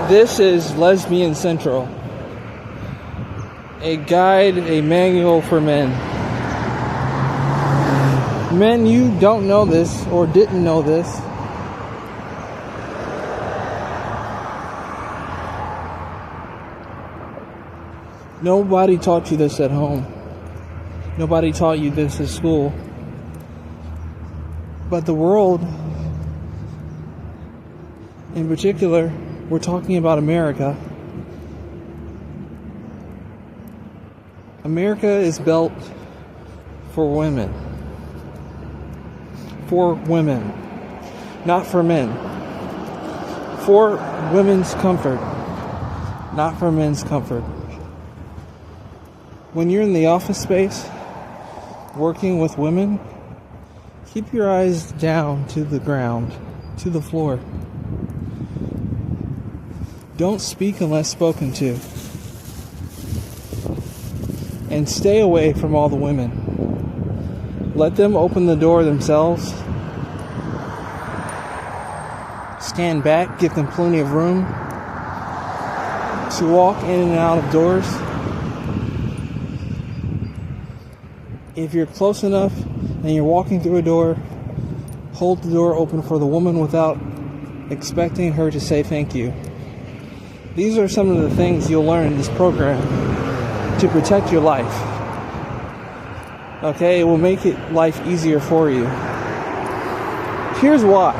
This is Lesbian Central, a guide, a manual for men. Men, you don't know this or didn't know this. Nobody taught you this at home. Nobody taught you this at school. But the world, in particular, we're talking about America. America is built for women. For women. Not for men. For women's comfort. Not for men's comfort. When you're in the office space, working with women, keep your eyes down to the ground, to the floor. Don't speak unless spoken to. And stay away from all the women. Let them open the door themselves. Stand back, give them plenty of room to walk in and out of doors. If you're close enough and you're walking through a door, hold the door open for the woman without expecting her to say thank you. These are some of the things you'll learn in this program to protect your life. Okay, it will make life easier for you. Here's why.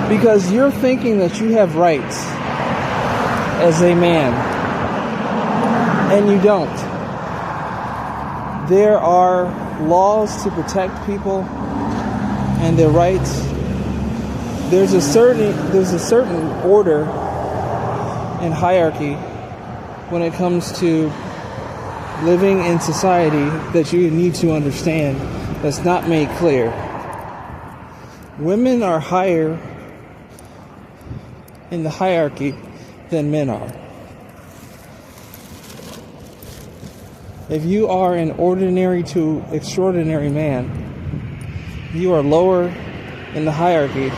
Because you're thinking that you have rights as a man, and you don't. There are laws to protect people and their rights. There's a certain order and hierarchy when it comes to living in society that you need to understand that's not made clear. Women are higher in the hierarchy than men are. If you are an ordinary to extraordinary man, you are lower in the hierarchy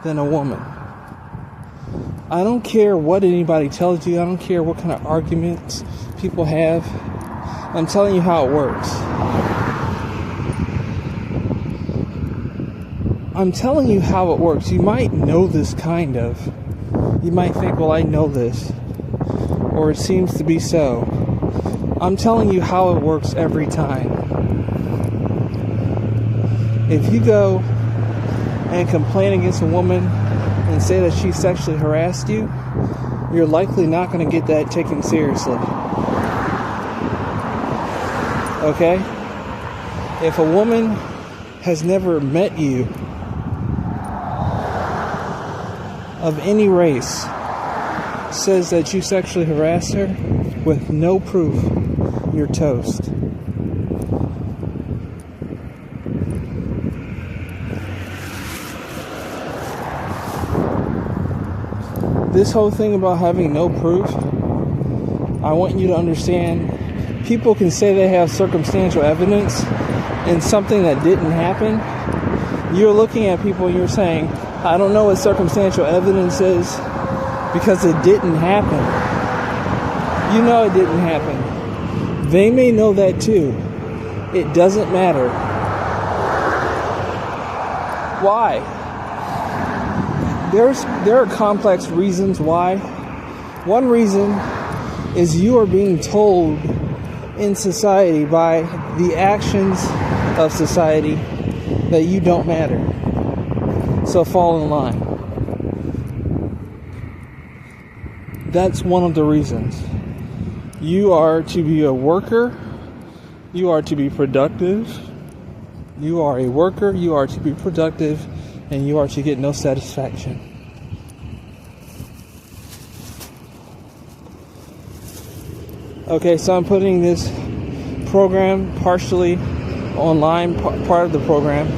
than a woman. I don't care what anybody tells you. I don't care what kind of arguments people have. I'm telling you how it works. I'm telling you how it works. You might know this kind of. You might think, well, I know this. Or it seems to be so. I'm telling you how it works every time. If you go and complain against a woman and say that she sexually harassed you, you're likely not going to get that taken seriously. Okay? If a woman has never met you of any race, says that you sexually harassed her with no proof, you're toast. This whole thing about having no proof, I want you to understand, people can say they have circumstantial evidence in something that didn't happen. You're looking at people and you're saying, I don't know what circumstantial evidence is because it didn't happen. You know it didn't happen. They may know that too. It doesn't matter. Why? There are complex reasons why. One reason is you are being told in society by the actions of society that you don't matter. So fall in line. That's one of the reasons. You are to be a worker. You are to be productive. You are a worker. You are to be productive. And you are to get no satisfaction. Okay, so I'm putting this program partially online, part of the program.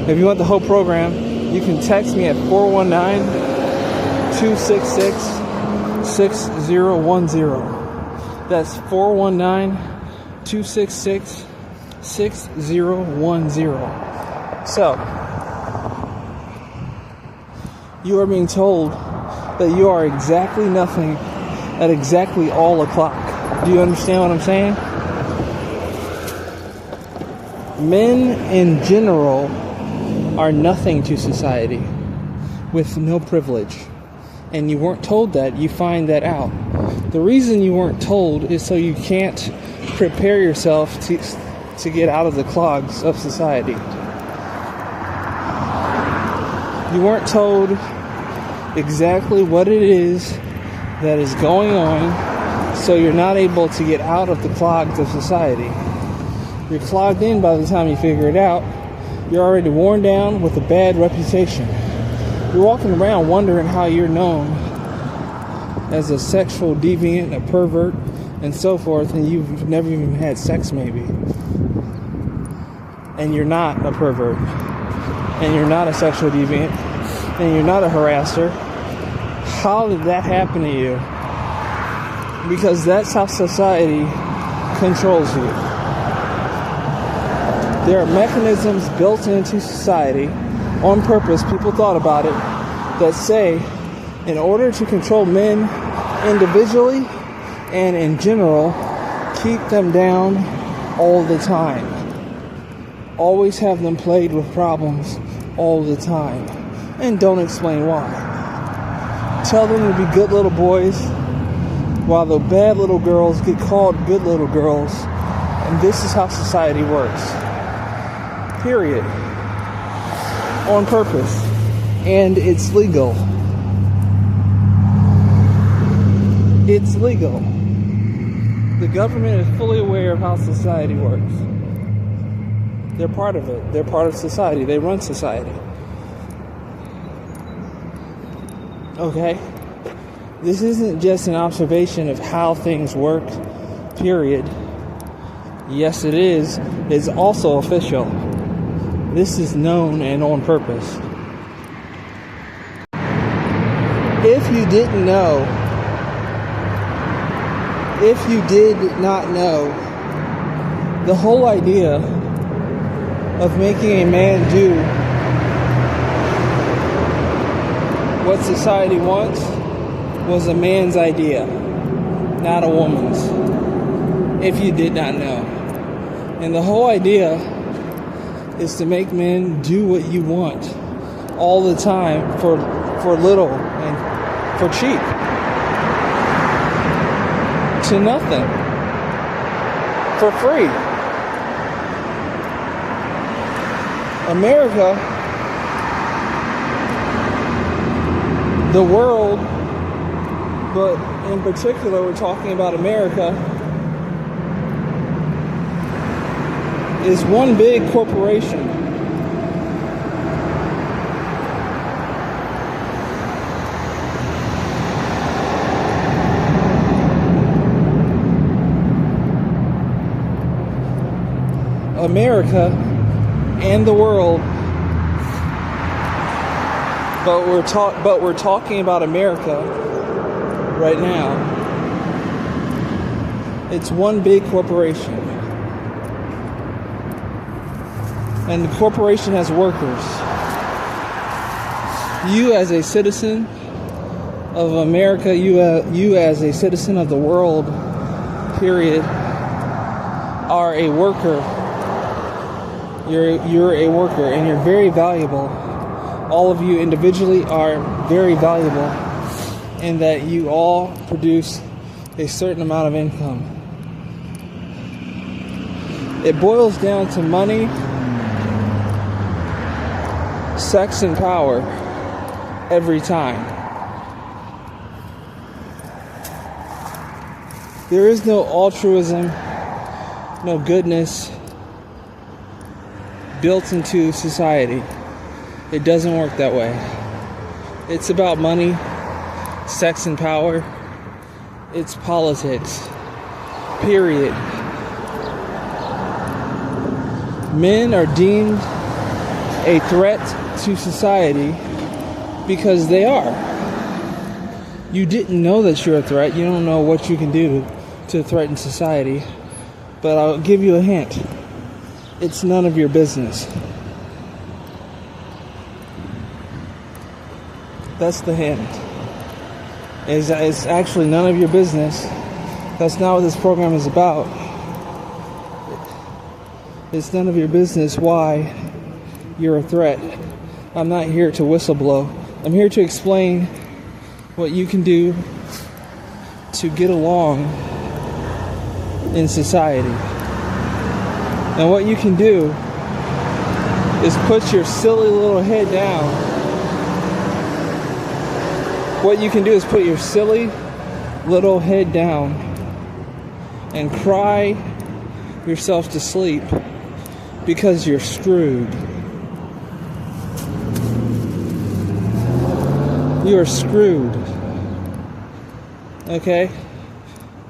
If you want the whole program, you can text me at 419-266-6010. That's 419-266-6010. So, You are being told that you are exactly nothing at exactly all o'clock. Do you understand what I'm saying? Men in general are nothing to society with no privilege. And you weren't told that. You find that out. The reason you weren't told is so you can't prepare yourself to get out of the clogs of society. You weren't told exactly what it is that is going on, so you're not able to get out of the clogs of society. You're clogged in by the time you figure it out. You're already worn down with a bad reputation. You're walking around wondering how you're known as a sexual deviant, a pervert, and so forth, and you've never even had sex maybe. And you're not a pervert. And you're not a sexual deviant. And you're not a harasser. How did that happen to you? Because that's how society controls you. There are mechanisms built into society on purpose, people thought about it, that say in order to control men individually and in general, keep them down all the time. Always have them plagued with problems all the time. And don't explain why. Tell them to be good little boys while the bad little girls get called good little girls. And this is how society works. Period. On purpose. And it's legal. It's legal. The government is fully aware of how society works. They're part of it. They're part of society. They run society. Okay? This isn't just an observation of how things work, period. Yes, it is. It's also official. This is known and on purpose. If you didn't know, if you did not know, the whole idea of making a man do what society wants was a man's idea, not a woman's. If you did not know. And the whole idea is to make men do what you want all the time for little and for cheap. To nothing. For free. America, the world, but in particular we're talking about America, is one big corporation. America and the world, but we're talking about America right now. It's one big corporation. And the corporation has workers. You as a citizen of America, you as a citizen of the world, period, are a worker. You're a worker and you're very valuable. All of you individually are very valuable in that you all produce a certain amount of income. It boils down to money, sex, and power every time. There is no altruism, no goodness built into society. It doesn't work that way. It's about money, sex, and power. It's politics. Period. Men are deemed a threat to society because they are. You didn't know that you're a threat. You don't know what you can do to threaten society. But I'll give you a hint. It's none of your business. That's the hint. It's actually none of your business. That's not what this program is about. It's none of your business why you're a threat. I'm not here to whistleblow. I'm here to explain what you can do to get along in society. And what you can do is put your silly little head down. What you can do is put your silly little head down and cry yourself to sleep because you're screwed. You are screwed. Okay?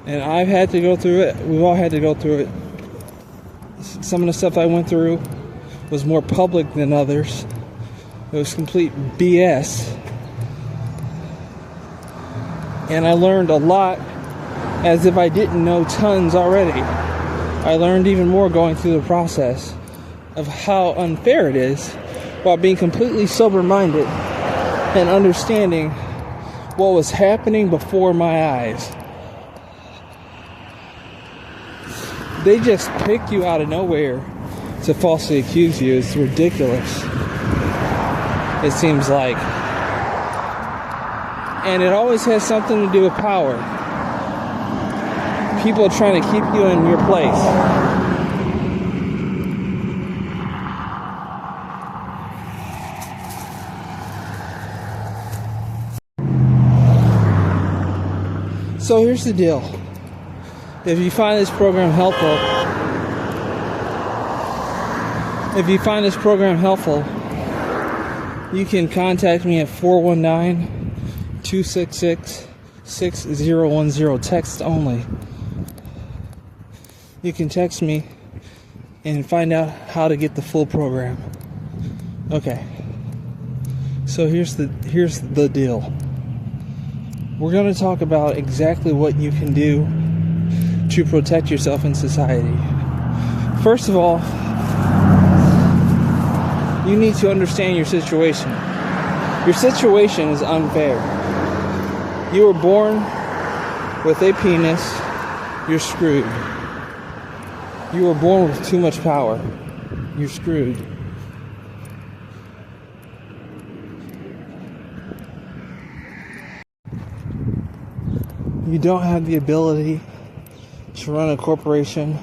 And I've had to go through it. We've all had to go through it. Some of the stuff I went through was more public than others. It was complete BS. And I learned a lot as if I didn't know tons already. I learned even more going through the process of how unfair it is while being completely sober-minded and understanding what was happening before my eyes. They just pick you out of nowhere to falsely accuse you. It's ridiculous. It seems like. And it always has something to do with power. People are trying to keep you in your place. So here's the deal. If you find this program helpful, you can contact me at 419-266-6010, text only. You can text me and find out how to get the full program. Okay. So here's the deal. We're going to talk about exactly what you can do to protect yourself in society. First of all, you need to understand your situation. Your situation is unfair. You were born with a penis, you're screwed. You were born with too much power, you're screwed. You don't have the ability to run a corporation,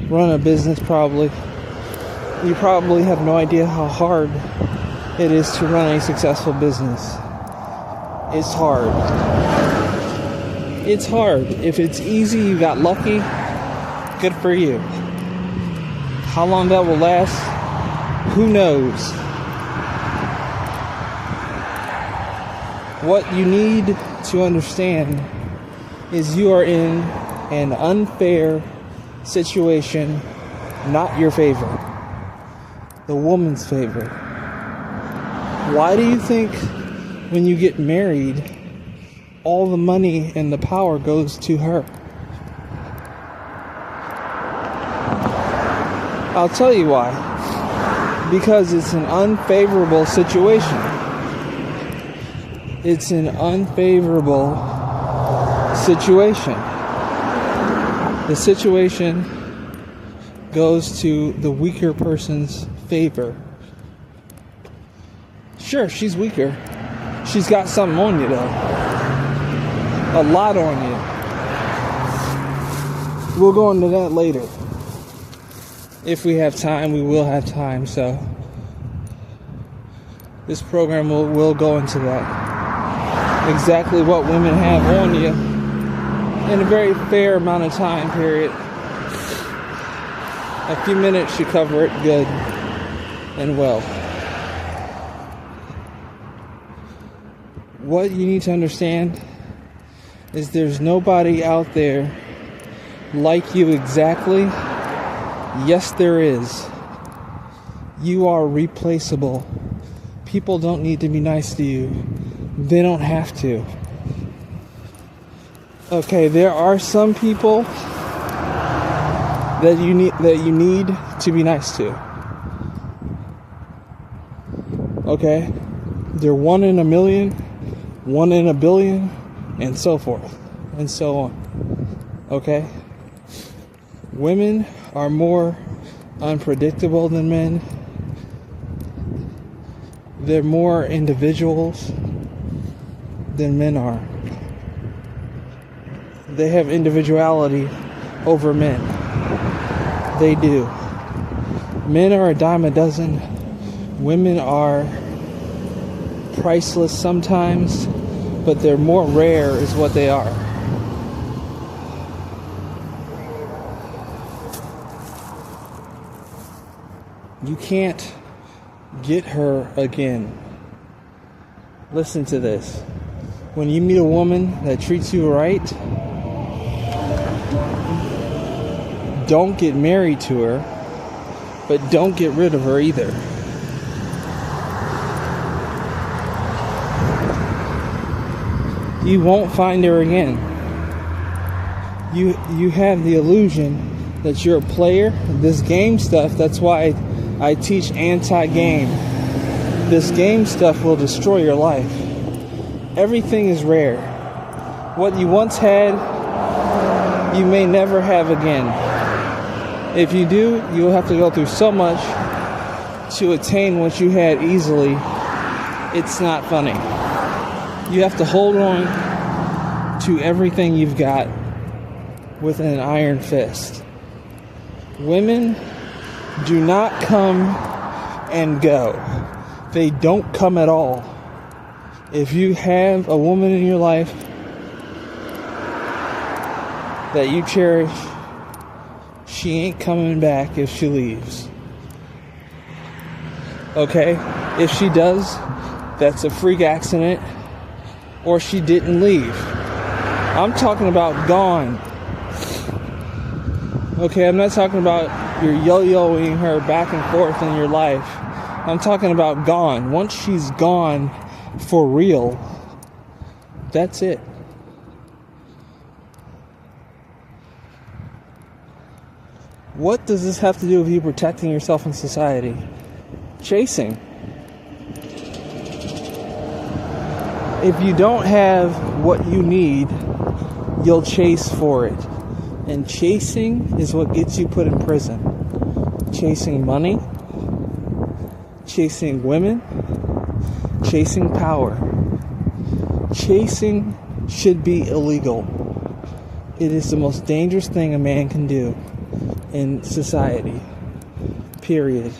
run a business probably. You probably have no idea how hard it is to run a successful business. It's hard. It's hard. If it's easy, you got lucky, good for you. How long that will last, who knows? What you need to understand is you are in an unfair situation, not your favor. The woman's favor. Why do you think when you get married, all the money and the power goes to her? I'll tell you why. Because it's an unfavorable situation. It's an unfavorable situation. The situation goes to the weaker person's favor. Sure, she's weaker. She's got something on you, though. A lot on you. We'll go into that later. If we have time, we will have time, so this program will go into that. Exactly what women have on you in a very fair amount of time period. A few minutes should cover it good and well. What you need to understand is there's nobody out there like you exactly. Yes, there is. You are replaceable. People don't need to be nice to you. They don't have to. Okay, there are some people that you need to be nice to. Okay? They're 1 in a million, 1 in a billion, and so forth, and so on. Okay? Women are more unpredictable than men. They're more individuals than men are. They have individuality over men. They do. Men are a dime a dozen. Women are priceless sometimes, but they're more rare is what they are. You can't get her again. Listen to this. When you meet a woman that treats you right, don't get married to her, but don't get rid of her either. You won't find her again. You have the illusion that you're a player. This game stuff, that's why I teach anti-game. This game stuff will destroy your life. Everything is rare. What you once had, you may never have again. If you do, you'll have to go through so much to attain what you had easily. It's not funny. You have to hold on to everything you've got with an iron fist. Women do not come and go. They don't come at all. If you have a woman in your life that you cherish, she ain't coming back if she leaves. Okay? If she does, that's a freak accident, or she didn't leave. I'm talking about gone. Okay, I'm not talking about you're yo-yoing her back and forth in your life. I'm talking about gone. Once she's gone for real, that's it. What does this have to do with you protecting yourself in society? Chasing. If you don't have what you need, you'll chase for it. And chasing is what gets you put in prison. Chasing money, chasing women, chasing power. Chasing should be illegal. It is the most dangerous thing a man can do in society. Period.